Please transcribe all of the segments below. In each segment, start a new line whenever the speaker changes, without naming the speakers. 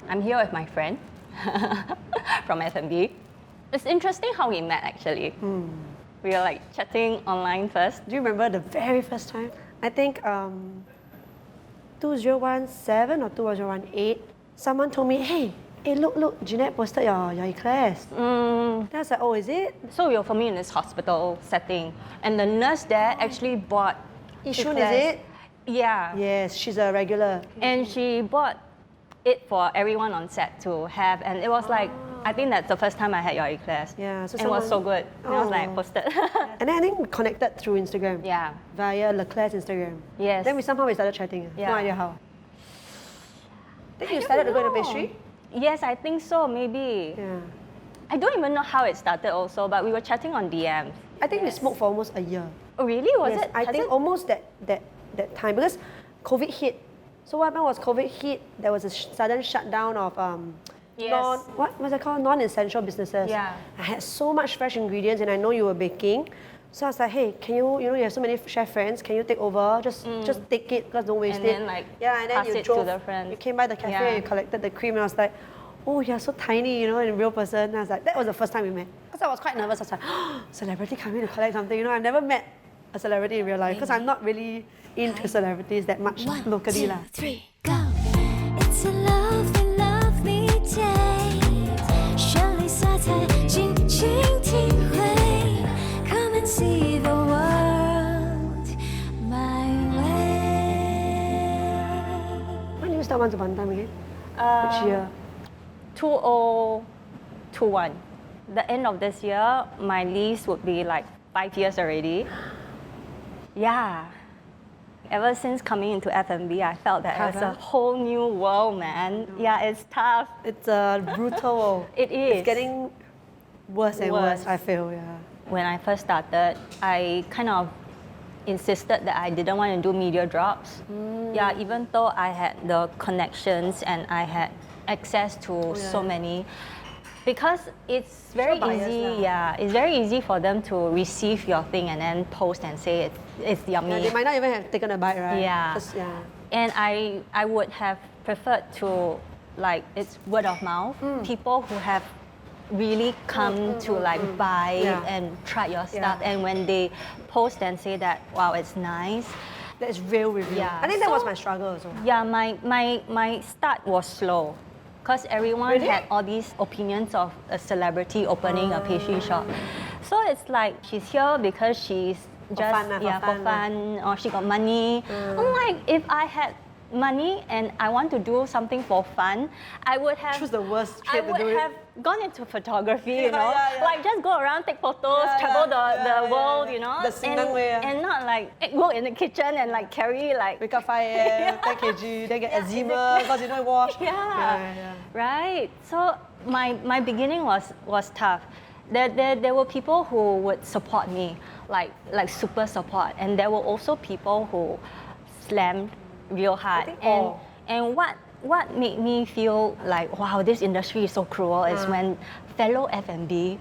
I'm here with my friend from F&B. It's interesting how we met actually. We were like chatting online first.
Do you remember the very first time? I think 2017 or 2018, someone told me, hey, look, Jeanette posted your eclairs. Then I was like, oh, is it?
So we were filming in this hospital setting, and the nurse there actually bought
Yishun, is it?
Yeah.
Yes, she's a regular.
And she bought it for everyone on set to have, and it was like, I think that's the first time I had your eclairs.
Yeah, so
it was so good. And I was like, posted.
And then I think we connected through Instagram.
Yeah.
Via Leclerc's Instagram.
Yes.
Then we somehow started chatting.
Yeah.
No idea how. Then you started to go into pastry?
Yes, I think so, maybe.
Yeah.
I don't even know how it started also, but we were chatting on DMs.
I think we smoked for almost a year.
Oh really? Was it?
I think almost that time, because COVID hit. So what happened was COVID hit, there was a sudden shutdown of what's it called? Non-essential businesses.
Yeah.
I had so much fresh ingredients and I know you were baking. So I was like, hey, can you have so many chef friends, can you take over? Just take it, because don't waste
and
it.
Then, like,
and then
pass
you
it
drove,
to the friends.
you came by the cafe and you collected the cream, and I was like, oh, you're so tiny, in real person. And I was like, that was the first time we met. Because I was quite nervous. I was like, oh, celebrity coming to collect something. I've never met a celebrity in real life because I'm not really into celebrities that much locally.
1, 2, 3, go! It's a lovely, lovely day. 绚丽色彩，尽情体会。Come and see the world my way.
When did you start Once Upon a Time again? Which year?
2021. The end of this year, my lease would be like 5 years already. Yeah. Ever since coming into F&B, I felt that it's a whole new world, man. Yeah, it's tough.
It's brutal.
It is.
It's getting worse and worse, I feel, yeah.
When I first started, I kind of insisted that I didn't want to do media drops. Yeah, even though I had the connections and I had access to so many. Because it's very easy, it's very easy for them to receive your thing and then post and say it's yummy.
Yeah, they might not even have taken a bite, right?
Yeah. And I would have preferred to, like, it's word of mouth. People who have really come to like buy and try your stuff, and when they post and say that, wow, it's nice.
That's real review.
Yeah.
I think that was my struggle also.
Yeah, my start was slow. Because everyone had all these opinions of a celebrity opening a pastry shop. So it's like, she's here because she's just for fun, or she got money. I'm like, if I had money and I want to do something for fun, I would have
choose the worst trade to do it.
I would have gone into photography, like just go around, take photos, travel the world,
The Singapore way.
And not like work in the kitchen and like carry like
wake up 5 a.m., 10 kg, then get eczema because you don't wash.
Right. So my beginning was tough. There were people who would support me, like super support, and there were also people who slammed real hard. And what made me feel like, wow, this industry is so cruel is when fellow F&B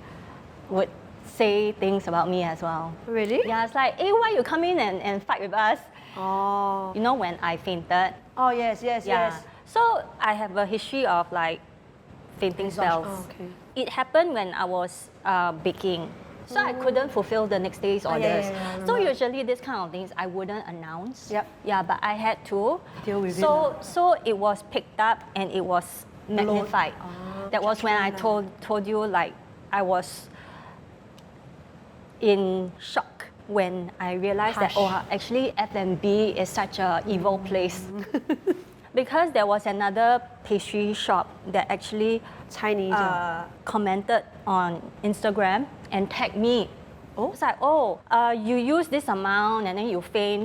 would say things about me as well.
Really?
Yeah, it's like, hey, why you come in and fight with us?
Oh.
You know, when I fainted.
Oh, yes.
So I have a history of like fainting spells.
Oh, okay.
It happened when I was baking. So I couldn't fulfill the next day's orders. So usually this kind of things I wouldn't announce. Yeah, but I had to.
Deal with
it.
So
it was picked up and it was magnified. That was when I told you, like, I was in shock when I realized that actually F&B is such a evil place. Because there was another pastry shop that actually
Chinese
commented on Instagram and tagged me. It's like, you use this amount and then you faint.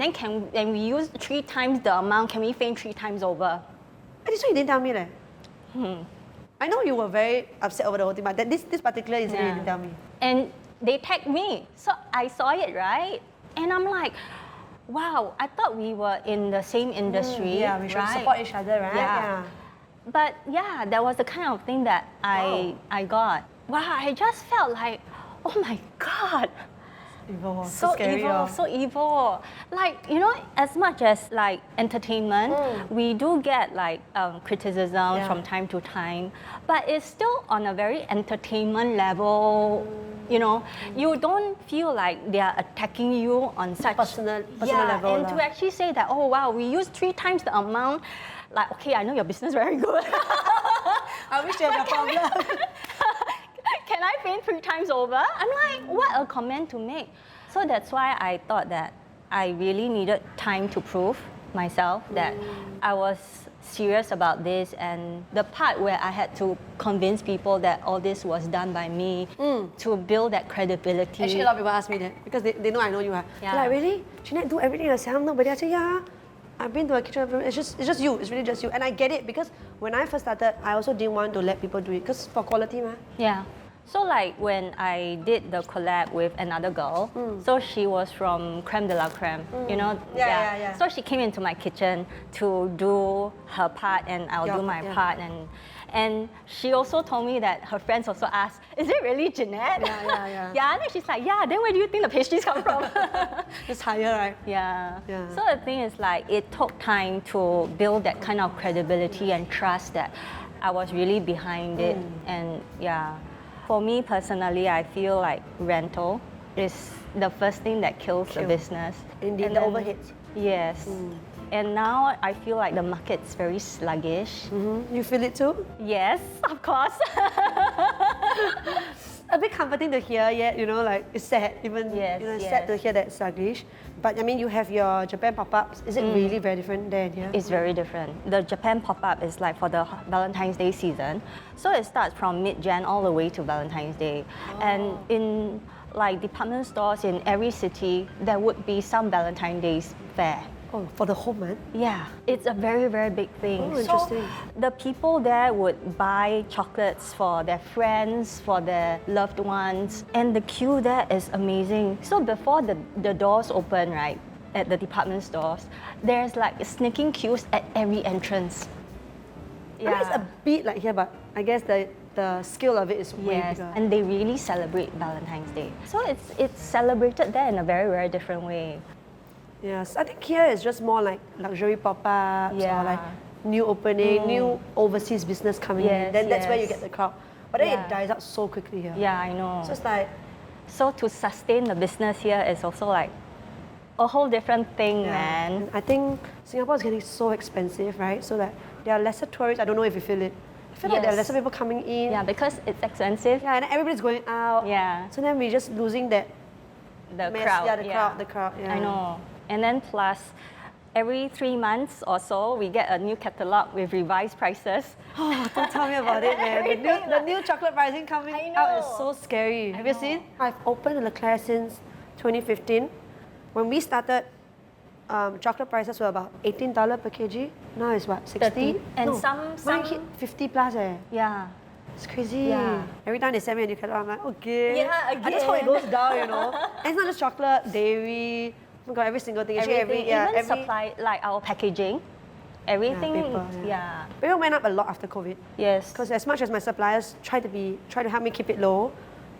Then we use 3 times the amount. Can we faint 3 times over?
This one you didn't tell me. I know you were very upset over the whole thing, but this particular incident you didn't tell me.
And they tagged me, so I saw it, right? And I'm like, wow, I thought we were in the same industry.
We should support each other, right?
Yeah. But that was the kind of thing that I got. Wow, I just felt like, oh my God,
Evil,
So
scary,
evil, so evil. Like, you know, as much as like entertainment, we do get like criticism from time to time, but it's still on a very entertainment level. You know, you don't feel like they are attacking you on such
Personal
yeah,
level
and
lah.
to actually say that, oh wow, we use 3 times the amount. Like, okay, I know your business very good.
I wish they had a problem.
Can I paint 3 times over? I'm like, what a comment to make. So that's why I thought that I really needed time to prove myself that I was serious about this, and the part where I had to convince people that all this was done by me to build that credibility.
Actually, a lot of people ask me that because they know I know you.
Yeah.
They're like, really? Jeanette do everything yourself? Nobody? I say, yeah. I've been to a kitchen. It's just you. It's really just you. And I get it because when I first started, I also didn't want to let people do it because for quality, ma.
Yeah. So like when I did the collab with another girl, so she was from Creme de la Creme, you know?
Yeah.
So she came into my kitchen to do her part and I'll do my part, and she also told me that her friends also asked, is it really Jeanette?
Yeah.
Yeah, and then she's like, yeah, then where do you think the pastries come from?
Just higher, right?
Yeah.
Yeah.
So the thing is like, it took time to build that kind of credibility and trust that I was really behind it, and yeah. For me personally, I feel like rental is the first thing that kills the business.
Indeed,
And
the
then-
overheads.
Yes. And now I feel like the market's very sluggish.
You feel it too?
Yes, of course.
A bit comforting to hear, yet you know, like it's sad. Even
Yes,
you know, it's sad to
yes.
hear that it's sluggish. But I mean, you have your Japan pop-ups. Is it really very different there? Yeah.
It's very different. The Japan pop-up is like for the Valentine's Day season. So it starts from mid-Jan all the way to Valentine's Day. And in like department stores in every city, there would be some Valentine's Day fair.
Oh, for the whole month?
Yeah, it's a very, very big thing.
Oh, interesting.
So the people there would buy chocolates for their friends, for their loved ones, and the queue there is amazing. So before the doors open, right, at the department stores, there's like sneaking queues at every entrance.
I mean, it's a bit like here, but I guess the scale of it is way
Yes,
bigger.
and they really celebrate Valentine's Day. So it's celebrated there in a very, very different way.
Yes, I think here it's just more like luxury pop-ups
Yeah.
or like new opening, new overseas business coming in.
Yes,
Then that's where you
yes.
get the crowd. But then
Yeah.
it dies out so quickly here.
Yeah, I know.
So it's like,
So to sustain the business here is also like a whole different thing, man.
I think Singapore is getting so expensive, right? So that there are lesser tourists. I don't know if you feel it. I feel like there are
Yes.
lesser people coming in.
Yeah, because it's expensive.
Yeah, and everybody's going out.
Yeah.
So then we're just losing that
The
mess.
crowd.
Yeah, the crowd. Yeah.
I know. And then plus, every 3 months or so, we get a new catalog with revised prices.
Oh, don't tell me about it, man. The new chocolate pricing coming
I
out is
know.
so scary. Have you seen? I've opened L'éclair since 2015. When we started, chocolate prices were about $18 per kg. Now it's what, 60?
30. And
No,
some-
mine hit 50 plus eh.
Yeah.
It's crazy.
Yeah.
Every time they send me a new catalog, I'm like, okay.
Yeah,
I just hope it
again.
goes down, you know. And it's not just chocolate, dairy. Oh my god, every single thing. Actually,
Everything, even supply, like our packaging, everything.
paper,
Yeah.
Paper went up a lot after COVID.
Yes.
Because as much as my suppliers try to help me keep it low,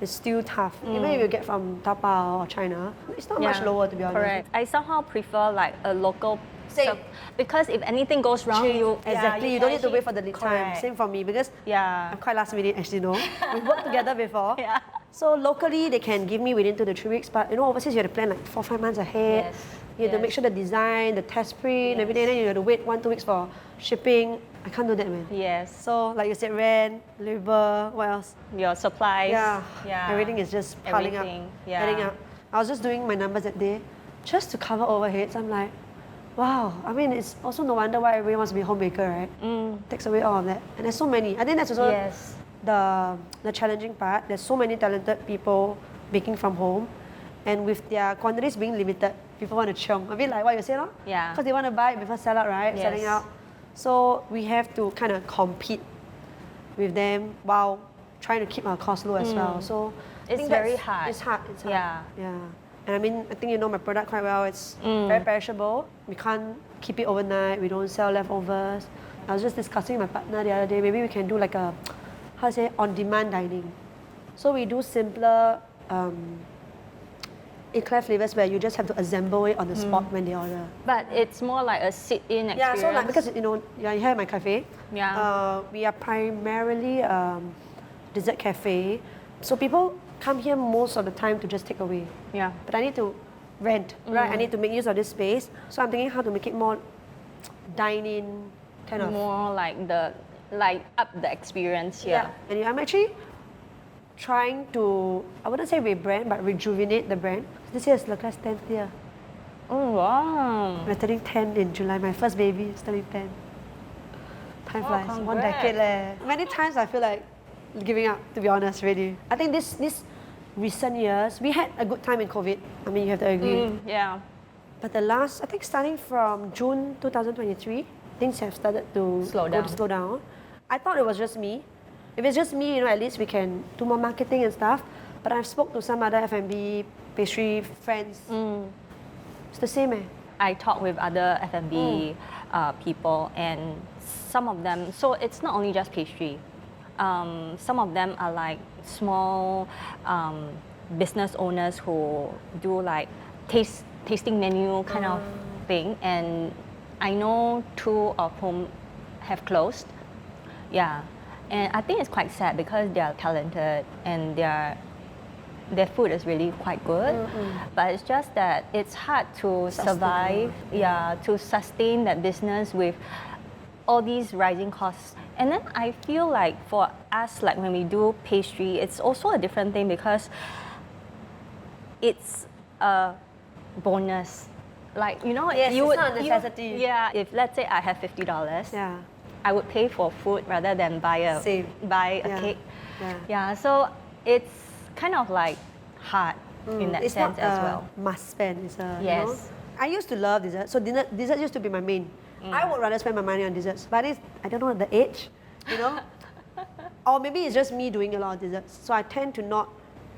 it's still tough. Even if you get from Taobao or China, it's not much lower to be honest.
Correct. I somehow prefer like a local.
Same.
Because if anything goes wrong,
Exactly, you don't need to wait for the lead time.
Correct.
Same for me because
Yeah.
I'm quite last minute actually, no. We've worked together before.
Yeah.
So locally they can give me within 2 to 3 weeks, but you know overseas you have to plan like 4 or 5 months ahead.
Yes.
You have to make
Yes.
sure the design, the test print, everything, and then you have to wait 1 to 2 weeks for shipping. I can't do that, man.
Yes.
So like you said, rent, labor, what else?
Your supplies.
Yeah. Everything is just piling
Everything,
up.
yeah.
Adding up. I was just doing my numbers that day just to cover overheads. I'm like, wow. I mean, it's also no wonder why everyone wants to be a homemaker, right? Takes away all of that. And there's so many. I think that's also
Yes.
the challenging part. There's so many talented people baking from home. And with their quantities being limited, people want to churn. A bit like what you said, no?
Yeah.
Because they want to buy it before sell out, right?
Yes.
Selling out. So we have to kind of compete with them while trying to keep our costs low as well. So I
It's
think
very
that's-
hard.
It's hard. It's hard.
Yeah.
Yeah. And I mean, I think you know my product quite well. It's very perishable. We can't keep it overnight. We don't sell leftovers. I was just discussing with my partner the other day. Maybe we can do like a, how to say, on-demand dining. So we do simpler eclair flavors where you just have to assemble it on the spot when they order.
But it's more like a sit-in
Yeah,
experience.
so like because you're here at my cafe.
Yeah.
We are primarily dessert cafe, so people come here most of the time to just take away.
Yeah.
But I need to rent, right? I need to make use of this space. So I'm thinking how to make it more dine-in kind of.
More like up the experience here.
Yeah. And I'm actually trying to, I wouldn't say rebrand, but rejuvenate the brand. This year is Leclerc's 10th year.
Oh wow.
We're turning 10 in July. My first baby is turning 10. Time flies. One
congrats.
decade leh. Many times I feel like giving up, to be honest, really. I think this recent years, we had a good time in COVID. I mean, you have to agree.
Yeah.
But the last, I think starting from June 2023, things have started to
Slow down.
I thought it was just me. If it's just me, at least we can do more marketing and stuff. But I've spoke to some other F&B pastry friends. It's the same
I talk with other F&B people, and some of them, so it's not only just pastry. Some of them are like small business owners who do like tasting menu kind of thing, and I know 2 of whom have closed. Yeah, and I think it's quite sad because they are talented and their food is really quite good, but it's just that it's hard to survive, to sustain that business with all these rising costs. And then I feel like for us, like when we do pastry, it's also a different thing because it's a bonus. Like,
Yes,
you
it's
would,
not a necessity.
if let's say I have $50,
Yeah.
I would pay for food rather than buy a
Same.
a cake.
Yeah.
So it's kind of like hard in that
It's
sense
not
as well.
must spend. It's a,
Yes.
I used to love dessert. So dessert used to be my main. I would rather spend my money on desserts. But I don't know, the age, or maybe it's just me doing a lot of desserts. So I tend to not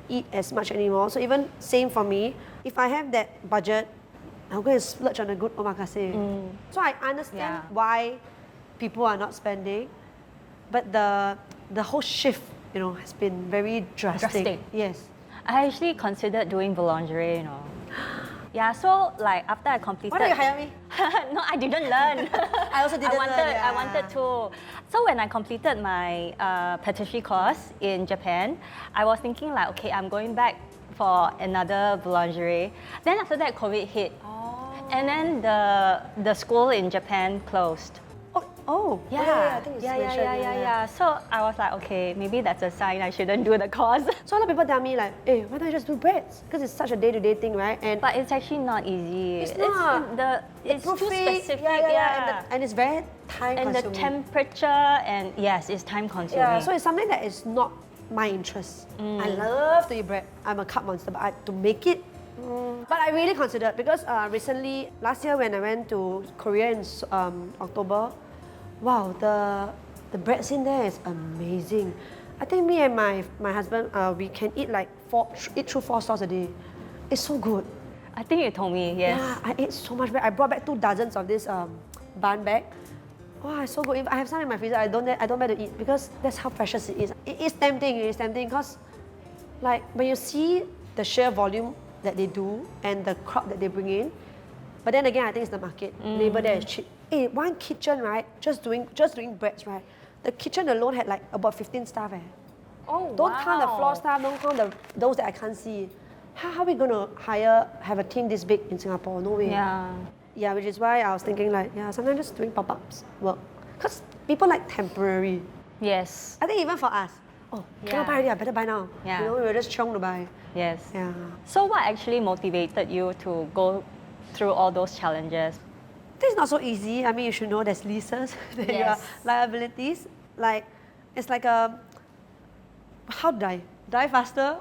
eat as much anymore. So even same for me, if I have that budget, I'm going to splurge on a good omakase. So I understand why people are not spending, but the whole shift, has been very drastic. Yes.
I actually considered doing boulangerie, Yeah, so like after I completed...
Why don't you hire me?
No, I didn't learn.
I also didn't learn,
I wanted to. So when I completed my pâtisserie course in Japan, I was thinking like, okay, I'm going back for another boulangerie. Then after that, COVID hit. And then the school in Japan closed.
I think it's mentioned,
So I was like, okay, maybe that's a sign I shouldn't do the course.
So a lot of people tell me like, hey, why don't you just do breads? Because it's such a day-to-day thing, right?
But it's actually not easy.
It's not.
It's too
proofing,
specific.
And it's very time-consuming.
And the temperature, and yes, it's time-consuming.
Yeah, so it's something that is not my interest. I love to eat bread. I'm a cup monster, but to make it. But I really considered because recently, last year when I went to Korea in October, wow, the bread scene there is amazing. I think me and my husband, we can eat like eat through 4 stores a day. It's so good.
I think you told me, yes.
Yeah, I ate so much bread. I brought back 2 dozens of this bun bag. Wow, it's so good. If I have some in my freezer, I don't dare to eat because that's how precious it is. It is tempting because like when you see the sheer volume that they do and the crowd that they bring in, but then again, I think it's the market. Labor there is cheap. Hey, one kitchen, right? Just doing breads, right? The kitchen alone had like about 15 staff.
Oh,
Don't count the floor staff. Don't count those that I can't see. How are we gonna have a team this big in Singapore? No way. Yeah, which is why I was thinking like, sometimes just doing pop-ups work. Because people like temporary.
Yes.
I think even for us, cannot buy already, I better buy now.
Yeah.
We were just chiong to buy.
Yes.
Yeah.
So what actually motivated you to go through all those challenges?
It's not so easy. I mean, you should know there's leases, there are liabilities. Like, it's like how die? Die faster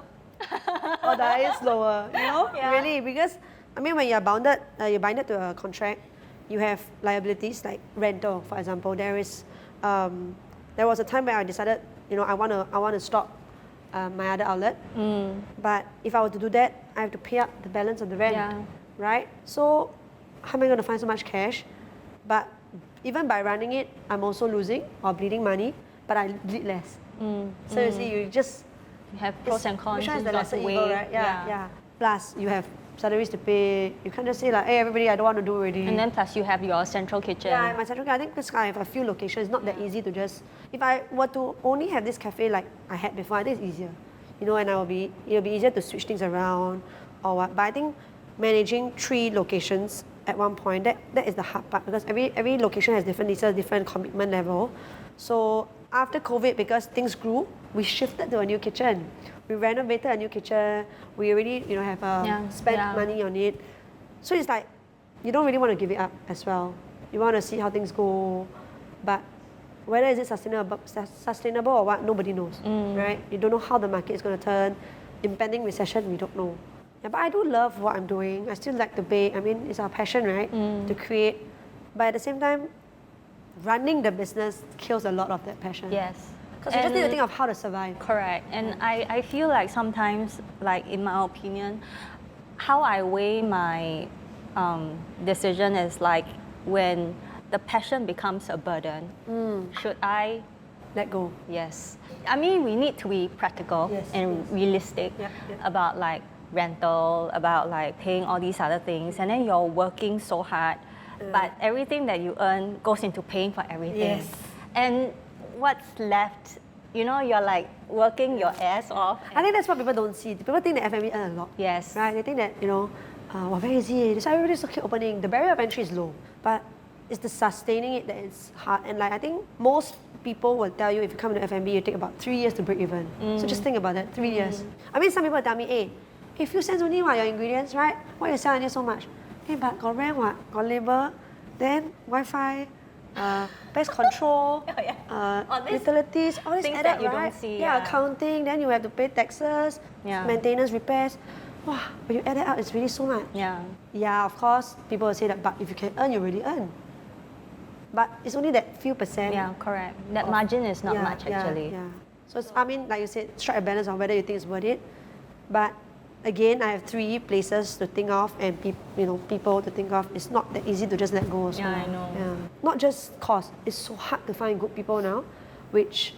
or die slower? Really, because I mean, when you're bounded to a contract, you have liabilities like rental, for example. There was a time where I decided, I want to stop my other outlet. But if I were to do that, I have to pay up the balance of the rent, right? So how am I going to find so much cash? But even by running it, I'm also losing or bleeding money, but I bleed less. So you see, you have
You have pros and cons.
Which one is
you've
the
got
lesser
to
evil,
weigh.
right? Yeah. Plus, you have salaries to pay. You can't just say like, hey, everybody, I don't want to do already.
And then plus you have your central kitchen.
Yeah, my central kitchen, I think because I have a few locations, it's not that easy to just, if I were to only have this cafe like I had before, I think it's easier. You know, and it'll be easier to switch things around or what. But I think managing 3 locations at one point, that is the hard part because every location has different leases, different commitment level. So after COVID, because things grew, we shifted to a new kitchen. We renovated a new kitchen. We already, have spent money on it. So it's like, you don't really want to give it up as well. You want to see how things go. But whether is it sustainable or what, nobody knows, right? You don't know how the market is going to turn. Impending recession, we don't know. Yeah, but I do love what I'm doing. I still like to bake. I mean, it's our passion, right? To create. But at the same time, running the business kills a lot of that passion.
Yes.
Because you just need to think of how to survive.
Correct. And I feel like sometimes, like in my opinion, how I weigh my decision is like when the passion becomes a burden. Should I
let go?
Yes. I mean, we need to be practical and realistic about like rental, about like paying all these other things. And then you're working so hard, but everything that you earn goes into paying for everything.
Yes.
And what's left, you're like working your ass off.
I think that's what people don't see. People think that F&B earn a lot.
Yes.
Right? They think that, very easy. That's why everybody still keep opening. The barrier of entry is low. But it's the sustaining it that is hard. And like I think most people will tell you if you come to F&B, you take about 3 years to break even. So just think about that, 3 years. I mean, some people tell me, hey, few cents only what, your ingredients, right? Why you sell here so much? Hey, but got rent what? Got labor, then Wi-Fi, pest control, utilities, all this
things
added,
that you
right?
don't see,
Yeah, accounting, then you have to pay taxes, maintenance, repairs. Wow, when you add it up, it's really so much. Yeah, of course, people will say that, but if you can earn, you really earn. But it's only that few percent.
Yeah, correct. That margin is not much actually.
Yeah. So it's, I mean, like you said, strike a balance on whether you think it's worth it. But again, I have 3 places to think of and people to think of. It's not that easy to just let go. Also.
Yeah, I know.
Yeah. Not just cost. It's so hard to find good people now, which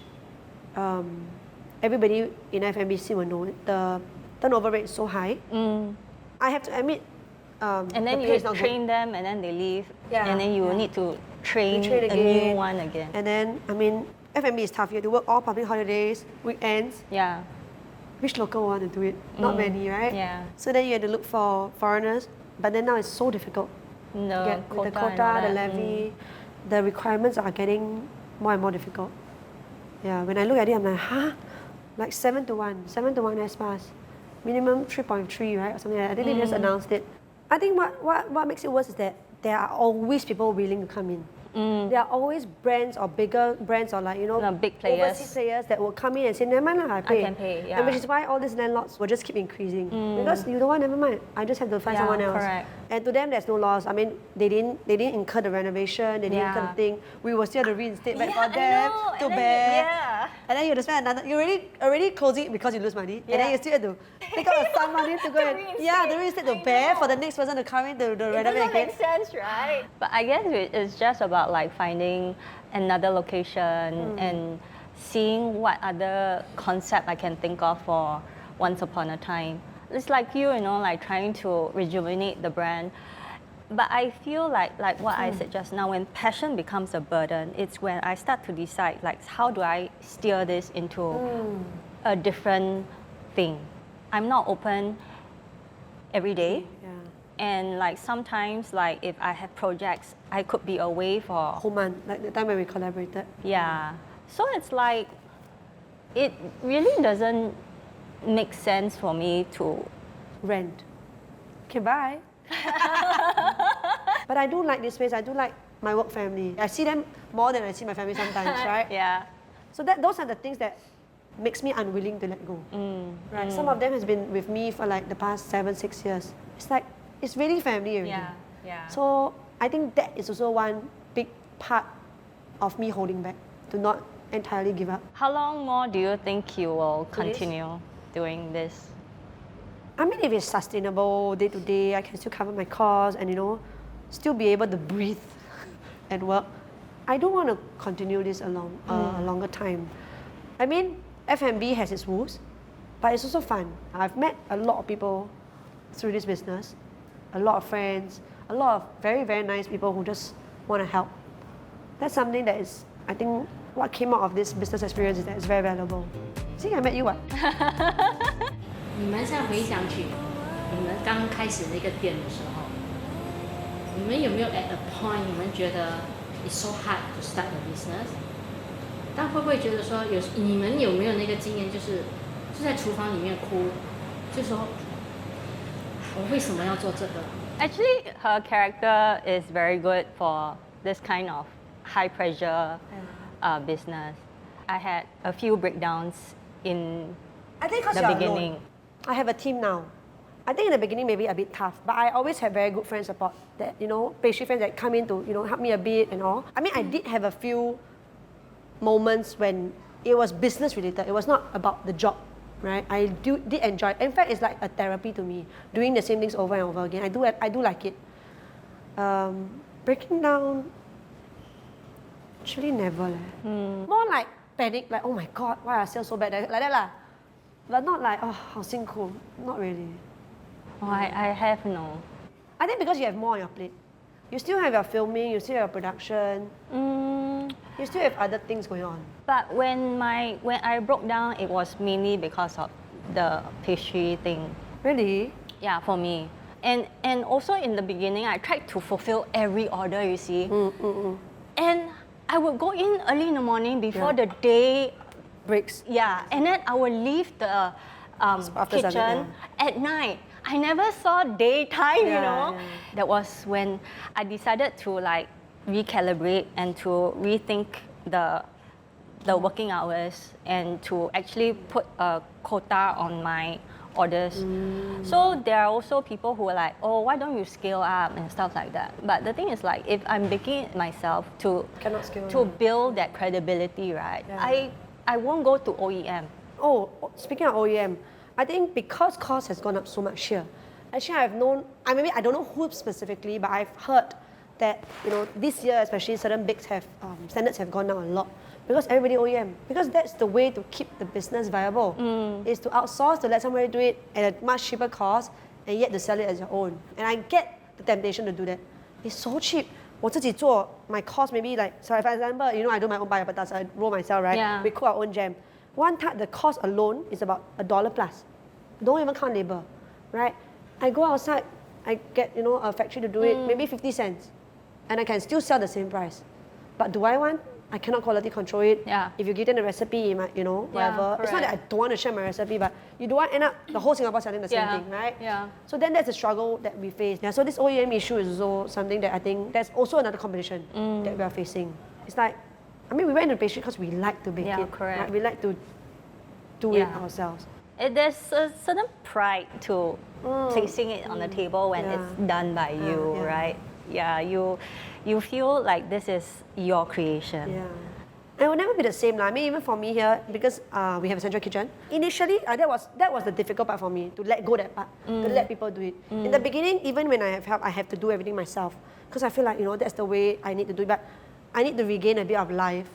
everybody in F&B will know. The turnover rate is so high. I have to admit.
And then you train them and then they leave. And then you need to train a new one again.
And then, I mean, F&B is tough. You have to work all public holidays, weekends.
Yeah.
Which local want to do it? Not many, right?
Yeah.
So then you have to look for foreigners. But then now it's so difficult.
The
the quota, the levy, the requirements are getting more and more difficult. Yeah, when I look at it, I'm like, huh? Like 7 to 1 S-Pass. Minimum 3.3, right? Or something like that. I think they just announced it. I think what makes it worse is that there are always people willing to come in. There are always brands or bigger brands or like,
big players.
overseas players that will come in and say, never mind, I pay.
I can pay, yeah.
And which is why all these landlords will just keep increasing. Because you don't want, never mind. I just have to find someone else.
Correct.
And to them, there's no loss. I mean, they didn't incur the renovation, they didn't incur the thing. We will still have to reinstate back for them to bear. And then you have to spend another, you already closing it because you lose money. And then you still have to take out some money to go and, to reinstate to bear for the next person to come in to renovate again.
It doesn't make sense, right? But I guess it's just about like finding another location and seeing what other concept I can think of for once upon a time. It's like like trying to rejuvenate the brand. But I feel like what I said just now, when passion becomes a burden, it's when I start to decide like how do I steer this into a different thing. I'm not open every day. And like sometimes like if I have projects, I could be away for
whole month, like the time when we collaborated.
Yeah. So it's like it really doesn't make sense for me to
rent. Okay, bye. But I do like this space. I do like my work family. I see them more than I see my family sometimes, right?
Yeah.
So those are the things that makes me unwilling to let go. Right. Some of them has been with me for like the past 7-6 years. It's like it's really family already.
Yeah.
So I think that is also one big part of me holding back, to not entirely give up.
How long more do you think you will continue doing this?
I mean, if it's sustainable day to day, I can still cover my costs and still be able to breathe and work. I don't want to continue this a longer time. I mean, F&B has its rules, but it's also fun. I've met a lot of people through this business. a lot of friends, a lot of very, very nice people who just want to help. That's something that is, I think, what came out of this business experience is that it's very valuable. See, I met you.
你们现在回想起你们刚开始那个店的时候，你们有没有 at a point 你们觉得 it's so hard to start a business？ 但会不会觉得说你们有没有那个经验，就在厨房里面哭，就说我为什么要做这个？
Actually, her character is very good for this kind of high pressure business. I had a few breakdowns in
I think because
the
you're
beginning.
alone. I have a team now. I think in the beginning maybe a bit tough, but I always have very good friend support that, pastry friends that come in to, help me a bit and all. I mean, I did have a few moments when it was business related. It was not about the job, right? I did enjoy it. In fact, it's like a therapy to me, doing the same things over and over again. I do like it. Breaking down, actually never. More like panic, like, oh my God, why are sales so bad? Like that lah. But not like, oh, 好辛苦. Not really.
Oh, I have no.
I think because you have more on your plate. You still have your filming, you still have your production, you still have other things going on.
But when I broke down, it was mainly because of the pastry thing.
Really?
Yeah, for me. And also in the beginning, I tried to fulfill every order, you see. And I would go in early in the morning before the day
Breaks.
Yeah, and then I would leave the
After
kitchen
7,
at night. I never saw daytime, you know.
Yeah.
That was when I decided to like recalibrate and to rethink the working hours and to actually put a quota on my orders. So there are also people who are like, oh, why don't you scale up and stuff like that. But the thing is like, if I'm baking it myself to
Cannot scale
to
up.
build that credibility, right?
Yeah.
I won't go to OEM.
Oh, speaking of OEM, I think because cost has gone up so much here, actually I've known, I don't know who specifically, but I've heard that, this year especially certain bakes have, standards have gone down a lot because everybody OEM. Because that's the way to keep the business viable, is to outsource, to let somebody do it at a much cheaper cost and yet to sell it as your own. And I get the temptation to do that. It's so cheap. 我自己做 my cost maybe like, sorry, for example, I do my own butter tarts, I roll myself, right?
Yeah.
We cook our own jam. One tart, the cost alone is about $1 plus. Don't even count labor, right? I go outside, I get, a factory to do it, maybe 50 cents. And I can still sell the same price. But do I want? I cannot quality control it.
Yeah.
If you give them the recipe, you might, whatever. It's not that I don't want to share my recipe, but you don't want to end up the whole Singapore selling the same thing, right?
Yeah.
So then that's a struggle that we face. Yeah, so this OEM issue is also something that I think that's also another competition that we are facing. It's like, we went into pastry because we like to bake it.
Correct.
Right? We like to do it ourselves.
There's a certain pride to placing it on the table when it's done by you,
yeah.
right? Yeah, you feel like this is your creation.
Yeah. It will never be the same. Even for me here, because we have a central kitchen, initially that was the difficult part for me, to let go that part, to let people do it. In the beginning, even when I have help, I have to do everything myself because I feel like, that's the way I need to do it. But I need to regain a bit of life.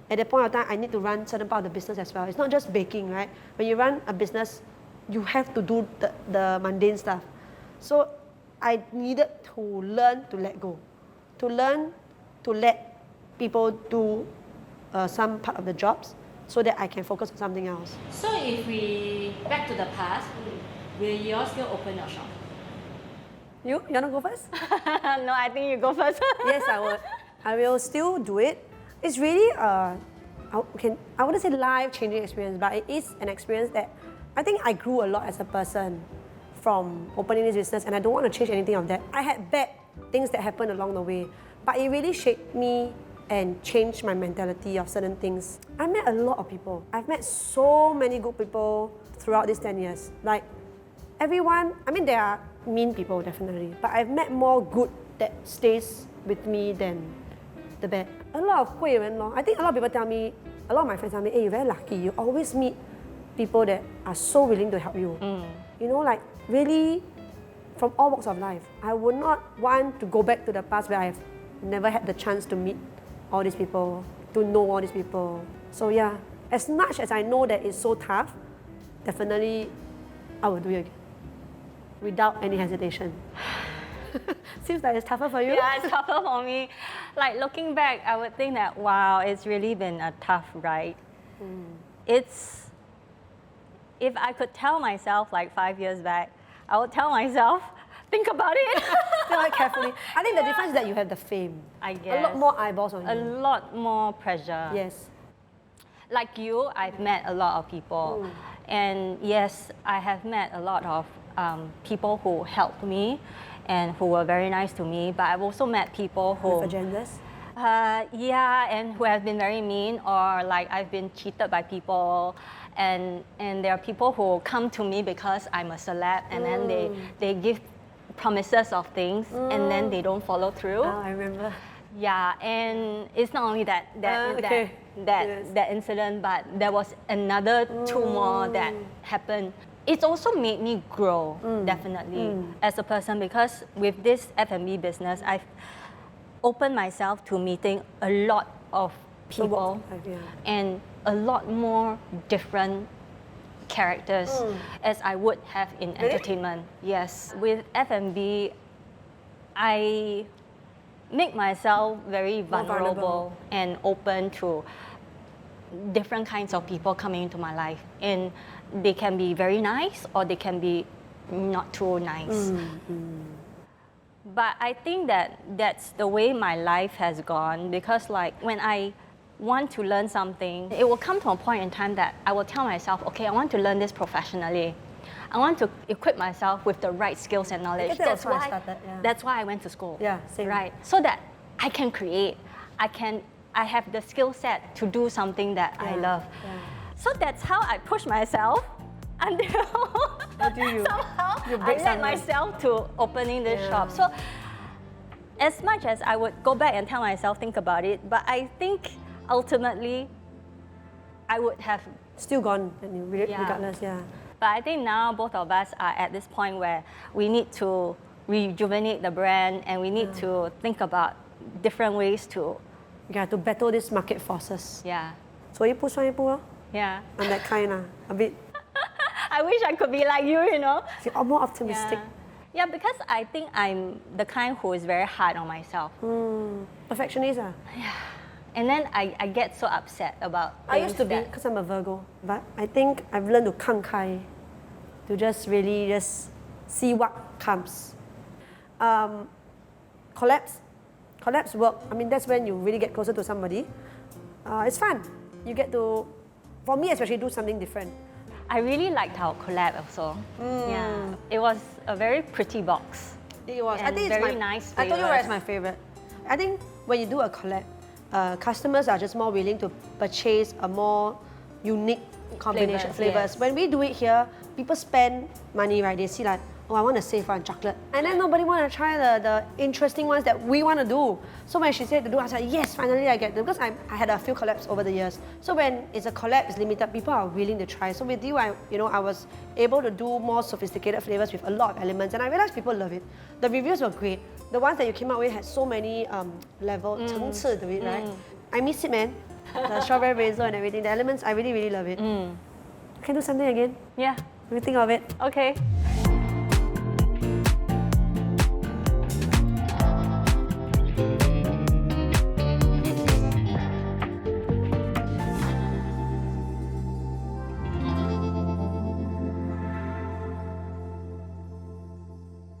At that point of time, I need to run certain part of the business as well. It's not just baking, right? When you run a business, you have to do the mundane stuff. So I needed to learn to let go, to learn to let people do some part of the jobs so that I can focus on something else.
So if we back to the past, will you all still open your shop?
You want to go first?
No, I think you go first.
Yes, I would. I will still do it. It's really I wouldn't say life-changing experience, but it is an experience that I think I grew a lot as a person from opening this business, and I don't want to change anything of that. I had bad things that happened along the way, but it really shaped me and changed my mentality of certain things. I met a lot of people. I've met so many good people throughout these 10 years. Like everyone, there are mean people definitely, but I've met more good that stays with me than the bad. A lot of 贵人 lor. I think a lot of people tell me, a lot of my friends tell me, hey, you're very lucky. You always meet people that are so willing to help you. Like really from all walks of life. I would not want to go back to the past where I've never had the chance to meet all these people, to know all these people. So yeah, as much as I know that it's so tough, definitely I will do it again without any hesitation. Seems like it's tougher for you.
Yeah, it's tougher for me. Like looking back, I would think that wow, it's really been a tough ride. It's if I could tell myself like 5 years back, I would tell myself, think about it.
Think carefully. I think the difference is that you have the fame.
I guess.
A lot more eyeballs on
A
you.
lot more pressure.
Yes.
Like you, I've met a lot of people. And yes, I have met a lot of people who helped me and who were very nice to me. But I've also met people who...
With agendas?
Yeah, and who have been very mean, or like I've been cheated by people. And there are people who come to me because I'm a celeb, and then they give promises of things and then they don't follow through.
Oh, I remember.
Yeah, and it's not only that
okay.
that incident, but there was another two more that happened. It's also made me grow, definitely, as a person, because with this F&B business, I've opened myself to meeting a lot of people and a lot more different characters as I would have in entertainment. Yes, with F&B, I make myself very vulnerable and open to different kinds of people coming into my life, and they can be very nice or they can be not too nice. But I think that that's the way my life has gone, because like when I want to learn something, it will come to a point in time that I will tell myself, okay, I want to learn this professionally. I want to equip myself with the right skills and knowledge.
That's why I started,
That's why I went to school.
Yeah, same.
Right, so that I can create. I have the skill set to do something that I love. So that's how I push myself until somehow I led myself to opening this shop. So as much as I would go back and tell myself, think about it, but I think ultimately I would have
Still gone, regardless,
But I think now both of us are at this point where we need to rejuvenate the brand, and we need to think about different ways to
to battle these market forces.
做一步
算一步咯.
Yeah.
I'm that kind, a bit.
I wish I could be like you, you know.
You're more optimistic.
Yeah, because I think I'm the kind who is very hard on myself.
Perfectionist,
And then I get so upset about things.
I used to be, because I'm a Virgo, but I think I've learned to 看开, to just really just see what comes. Collabs work. I mean, that's when you really get closer to somebody. It's fun. You get to, for me especially, do something different.
I really liked our collab also. Yeah, it was a very pretty box.
It was.
And
I think it's
very nice
I told you why it's
flavors.
my favorite. I think when you do a collab, customers are just more willing to purchase a more unique combination of flavors.
Yes.
When we do it here, people spend money, right? They see like, oh, I want to save on chocolate. And then nobody want to try the interesting ones that we want to do. So when she said to do, I was like, yes, finally I get them. Because I had a few collabs over the years. So when it's a collab, it's limited, people are willing to try. So with you, I was able to do more sophisticated flavors with a lot of elements. And I realized people love it. The reviews were great. The ones that you came out with had so many层次to it, right? I miss it, man. The strawberry basil and everything. The elements, I really, really love it. Can do something again?
Yeah.
What do you think of it?
Okay.